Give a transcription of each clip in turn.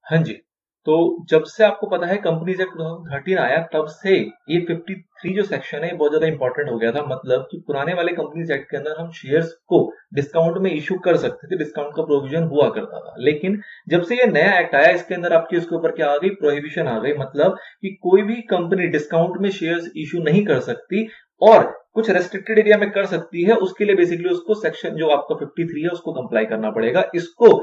हाँ जी। तो जब से आपको पता है कंपनीज एक्ट 2013 आया तब से ये 53 जो सेक्शन है ये बहुत ज्यादा इंपॉर्टेंट हो गया था। मतलब कि पुराने वाले कंपनीज एक्ट के अंदर हम शेयर्स को डिस्काउंट में इशू कर सकते थे, डिस्काउंट का प्रोविजन हुआ करता था। लेकिन जब से ये नया एक्ट आया इसके अंदर आपकी इसके ऊपर क्या आ गई, प्रोहिबिशन आ गई। मतलब कि कोई भी कंपनी डिस्काउंट में शेयर्स इशू नहीं कर सकती और कुछ रेस्ट्रिक्टेड एरिया में कर सकती है। उसके लिए बेसिकली उसको सेक्शन जो आपका 53 है उसको कंप्लाई करना पड़ेगा। इसको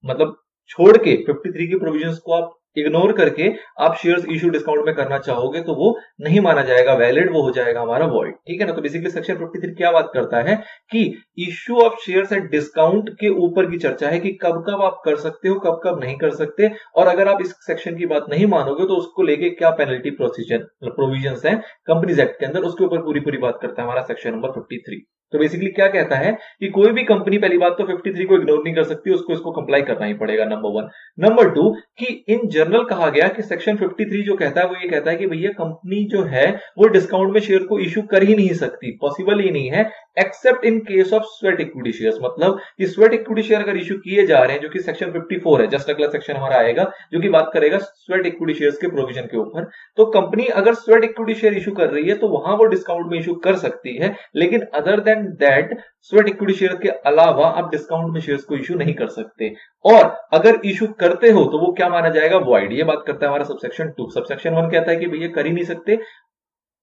मतलब छोड़ के 53 के प्रोविजंस को आप इग्नोर करके आप शेयर्स इशू डिस्काउंट में करना चाहोगे तो वो नहीं माना जाएगा वैलिड, वो हो जाएगा हमारा वॉइड। ठीक है ना। तो बेसिकली सेक्शन 53 क्या बात करता है कि issue of shares at discount के ऊपर की चर्चा है कि कब कब आप कर सकते हो, कब कब नहीं कर सकते, और अगर आप इस सेक्शन की बात नहीं मानोगे तो उसको लेके क्या पेनल्टी प्रोसीजर प्रोविजंस है कंपनीज एक्ट के अंदर, उसके ऊपर पूरी पूरी बात करता है हमारा सेक्शन नंबर 53। तो बेसिकली क्या कहता है कि कोई भी कंपनी पहली बात तो 53 को इग्नोर नहीं कर सकती, उसको इसको कंप्लाई करना ही पड़ेगा, नंबर वन। नंबर टू कि इन जनरल कहा गया कि सेक्शन 53 जो कहता है वो ये कहता है कि भैया कंपनी जो है वो डिस्काउंट में शेयर को इशू कर ही नहीं सकती, पॉसिबल ही नहीं है, accept in case of sweat equity shares. मतलब कि स्वेट इक्विटी शेयर अगर इशू किए जा रहे हैं, जो कि सेक्शन 54 है, जस्ट अगला सेक्शन हमारा आएगा जो कि बात करेगा स्वेट इक्विटी शेयर्स के प्रोविजन के ऊपर। तो कंपनी अगर स्वेट इक्विटी शेयर इशू कर रही है तो वहां वो डिस्काउंट में इशू कर सकती है, लेकिन other than that sweat equity share के अलावा आप डिस्काउंट में शेयर्स को इशू नहीं कर सकते। और अगर इशू करते हो तो वो क्या माना जाएगा, वॉइड। ये बात करता है हमारा सबसेक्शन 2। सबसेक्शन 1 कहता है कि भैया कर ही नहीं सकते,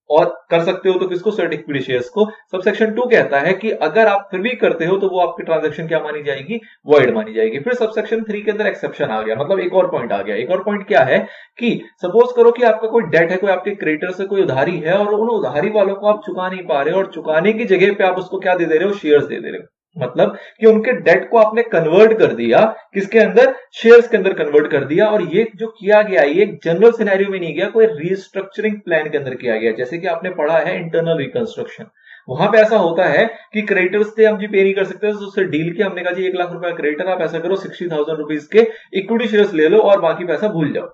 और कर सकते हो तो किसको, स्वेट इक्विटी शेयर्स को। सबसेक्शन 2 कहता है कि अगर आप फिर भी करते हो तो वो आपकी ट्रांजैक्शन क्या मानी जाएगी, वॉइड मानी जाएगी। फिर सबसेक्शन 3 के अंदर एक्सेप्शन आ गया, मतलब एक और पॉइंट आ गया। एक और पॉइंट क्या है कि सपोज करो कि आपका कोई डेट है, कोई आपके क्रेडिटर से कोई उधारी है और उन उधारी वालों को आप चुका नहीं पा रहे हो, और चुकाने की जगह पे आप उसको क्या दे दे रहे हो, शेयर्स दे दे रहे हो। मतलब कि उनके डेट को आपने कन्वर्ट कर दिया, किसके अंदर, शेयर्स के अंदर कन्वर्ट कर दिया। और ये जो किया गया ये एक जनरल सिनेरियो में नहीं गया, कोई रीस्ट्रक्चरिंग प्लान के अंदर किया गया। जैसे कि आपने पढ़ा है इंटरनल रिकंस्ट्रक्शन, वहां पे ऐसा होता है कि क्रेडिटर्स से हम जी पे नहीं कर सकते तो उससे डील किया, हमने कहा जी 1 लाख रुपए क्रेडिटर, आप ऐसा करो 60,000 रुपीज के इक्विटी शेयर्स ले लो और बाकी पैसा भूल जाओ,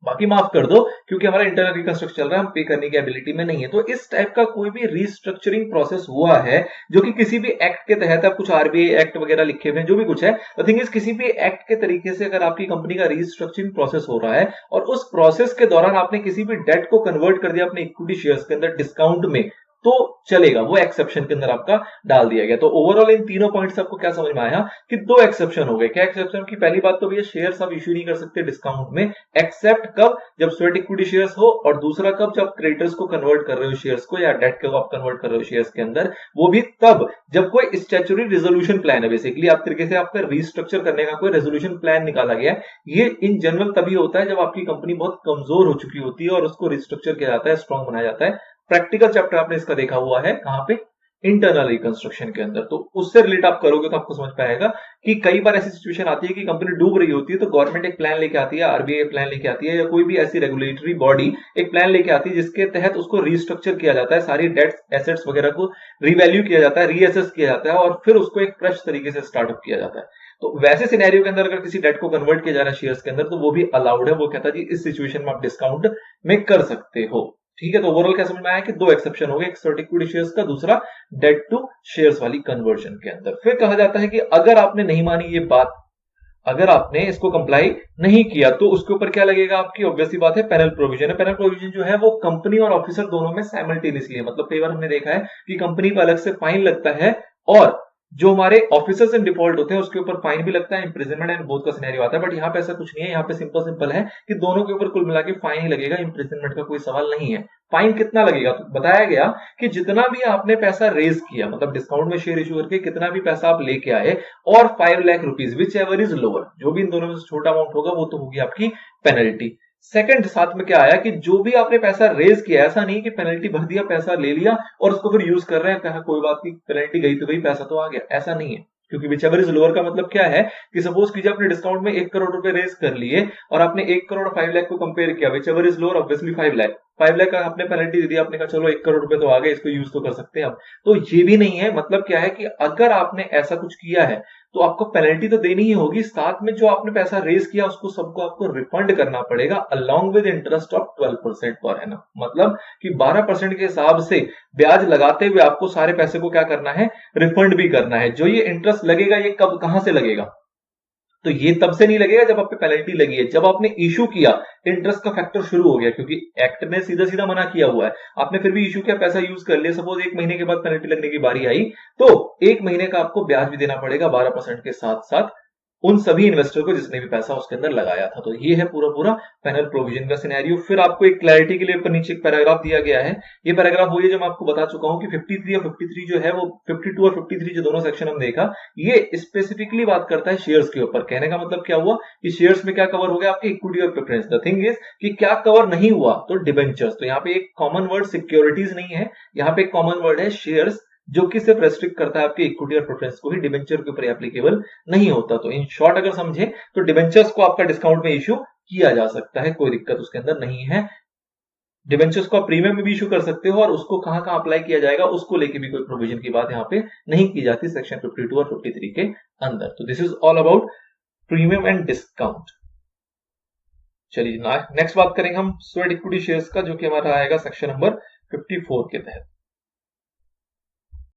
बाकी माफ कर दो, क्योंकि हमारा इंटरनल रिकंस्ट्रक्शन चल रहा है, हम पे करने की एबिलिटी में नहीं है। तो इस टाइप का कोई भी रीस्ट्रक्चरिंग प्रोसेस हुआ है जो कि किसी भी एक्ट के तहत, अब कुछ आरबीआई एक्ट वगैरह लिखे हुए हैं, जो भी कुछ है, द थिंग इज किसी भी एक्ट के तरीके से अगर आपकी कंपनी का रीस्ट्रक्चरिंग प्रोसेस हो रहा है और उस प्रोसेस के दौरान आपने किसी भी डेट को कन्वर्ट कर दिया अपने इक्विटी शेयर्स के अंदर डिस्काउंट में, तो चलेगा, वो एक्सेप्शन के अंदर आपका डाल दिया गया। तो ओवरऑल इन तीनों पॉइंट से आपको क्या समझ में आया कि 2 एक्सेप्शन हो गए। क्या एक्सेप्शन की, पहली बात तो भैया शेयर्स आप इश्यू नहीं कर सकते डिस्काउंट में, एक्सेप्ट कब, जब स्वेट इक्विटी शेयर्स हो, और दूसरा कब, जब क्रेडिटर्स को कन्वर्ट कर रहे हो शेयर्स को, या डेट को आप कन्वर्ट कर रहे हो शेयर्स के अंदर, वो भी तब जब कोई स्टैट्यूटरी रिजोल्यूशन प्लान है। बेसिकली आप तरीके से आपका रीस्ट्रक्चर करने का कोई रेजोल्यूशन प्लान निकाला गया है। ये इन जनरल तभी होता है जब आपकी कंपनी बहुत कमजोर हो चुकी होती है और उसको रिस्ट्रक्चर किया जाता है, स्ट्रॉन्ग बनाया जाता है। प्रैक्टिकल चैप्टर आपने इसका देखा हुआ है कहां पे, इंटरनल रिकंस्ट्रक्शन के अंदर। तो उससे रिलेट आप करोगे तो आपको समझ पाएगा कि कई बार ऐसी सिचुएशन आती है कि कंपनी डूब रही होती है तो गवर्नमेंट एक प्लान लेके आती है, आरबीआई प्लान लेके आती है, या कोई भी ऐसी रेगुलेटरी बॉडी एक प्लान लेके आती है जिसके तहत उसको रिस्ट्रक्चर किया जाता है, सारी डेट्स एसेट्स वगैरह को रिवैल्यू किया जाता है, रीअसेस किया जाता है, और फिर उसको एक फ्रेश तरीके से स्टार्टअप किया जाता है। तो वैसे सिनेरियो के अंदर अगर किसी डेट को कन्वर्ट किया जा रहा है शेयर्स के अंदर तो वो भी अलाउड है। वो कहता है जी इस सिचुएशन में आप डिस्काउंट में कर सकते हो। ठीक है। तो ओवरऑल क्या समझ में आया कि 2 एक्सेप्शन हो गए, एक स्वेट इक्विटी शेयर्स का, दूसरा डेट टू शेयर्स वाली कन्वर्जन के अंदर। फिर कहा जाता है कि अगर आपने नहीं मानी ये बात, अगर आपने इसको कंप्लाई नहीं किया तो उसके ऊपर क्या लगेगा आपकी, ऑब्वियसली बात है पेनल प्रोविजन है। पेनल प्रोविजन जो है वो कंपनी और ऑफिसर दोनों में साइमल्टेनियसली है। मतलब कई बार हमने देखा है कि कंपनी पर अलग से फाइन लगता है और जो हमारे ऑफिसर्स इन डिफॉल्ट होते हैं उसके ऊपर फाइन भी लगता है, इंप्रिजनमेंट एंड बोथ का सिनेरियो आता है। बट यहाँ पे ऐसा कुछ नहीं है, यहाँ पे सिंपल सिंपल है कि दोनों के ऊपर कुल मिला के फाइन ही लगेगा, इंप्रिजनमेंट का कोई सवाल नहीं है। फाइन कितना लगेगा, तो बताया गया कि जितना भी आपने पैसा रेज किया, मतलब डिस्काउंट में शेयर इशू करके कितना भी पैसा आप लेके आए, और 5 lakh rupees which ever is lower, जो भी इन दोनों में से छोटा अमाउंट होगा वो तो होगी आपकी पेनल्टी। सेकंड साथ में क्या आया कि जो भी आपने पैसा रेज किया, ऐसा नहीं कि पेनल्टी भर दिया, पैसा ले लिया और उसको फिर यूज कर रहे हैं, कहा कोई बात नहीं पेनल्टी गई तो गई, पैसा तो आ गया, ऐसा नहीं है। क्योंकि विच एवर इज लोअर का मतलब क्या है कि सपोज कीजिए आपने डिस्काउंट में 1 करोड़ रुपए रेज कर लिए और आपने 1 करोड़ 5 लाख को कंपेयर किया, which ever is lower obviously 5 lakh का आपने पेनल्टी दे दिया, आपने कहा चलो 1 करोड़ रुपए तो आ गए, इसको यूज तो कर सकते हैं अब। तो ये भी नहीं है। मतलब क्या है कि अगर आपने ऐसा कुछ किया है तो आपको पेनल्टी तो देनी ही होगी, साथ में जो आपने पैसा रेज किया उसको सबको आपको रिफंड करना पड़ेगा along with interest of 12% per annum. मतलब कि 12% के हिसाब से ब्याज लगाते हुए आपको सारे पैसे को क्या करना है, रिफंड भी करना है। जो ये इंटरेस्ट लगेगा ये कब, कहां से लगेगा, तो ये तब से नहीं लगेगा जब आप पे पेनल्टी लगी है, जब आपने इशू किया इंटरेस्ट का फैक्टर शुरू हो गया, क्योंकि एक्ट ने सीधा सीधा मना किया हुआ है। आपने फिर भी इशू किया, पैसा यूज कर लिया, सपोज 1 महीने के बाद पेनल्टी लगने की बारी आई, तो 1 महीने का आपको ब्याज भी देना पड़ेगा 12% के साथ साथ उन सभी इन्वेस्टर को जिसने भी पैसा उसके अंदर लगाया था। तो ये है पूरा पूरा पेनल प्रोविजन का सिनेरियो। फिर आपको एक क्लैरिटी के लिए ऊपर नीचे एक पैराग्राफ दिया गया है। ये पैराग्राफ वही है जो मैं आपको बता चुका हूं कि 53 और 53 जो है वो 52 और 53 जो दोनों सेक्शन हम देखा, ये स्पेसिफिकली बात करता है शेयर्स के ऊपर। कहने का मतलब क्या हुआ कि शेयर्स में क्या कवर हो गया, आपके इक्विटी और प्रेफरेंस। द थिंग इज कि क्या कवर नहीं हुआ, तो डिबेंचर्स। तो यहाँ पे एक कॉमन वर्ड सिक्योरिटीज नहीं है, यहाँ पे एक कॉमन वर्ड है शेयर्स, जो कि सिर्फ रेस्ट्रिक्ट करता है आपके इक्विटी और प्रेफरेंस को ही, डिबेंचर के ऊपर एप्लीकेबल नहीं होता। तो इन शॉर्ट अगर समझे तो डिबेंचर्स को आपका डिस्काउंट में इश्यू किया जा सकता है, कोई दिक्कत उसके अंदर नहीं है। डिबेंचर्स को आप प्रीमियम में भी इशू कर सकते हो, और उसको कहां कहां अप्लाई किया जाएगा उसको लेके भी कोई प्रोविजन की बात यहाँ पे नहीं की जाती सेक्शन 52 और 53 के अंदर। तो this is all about premium and discount. चलिए नेक्स्ट बात करेंगे हम स्वेट इक्विटी शेयर्स का, जो कि हमारा आएगा सेक्शन नंबर 54 के तहत।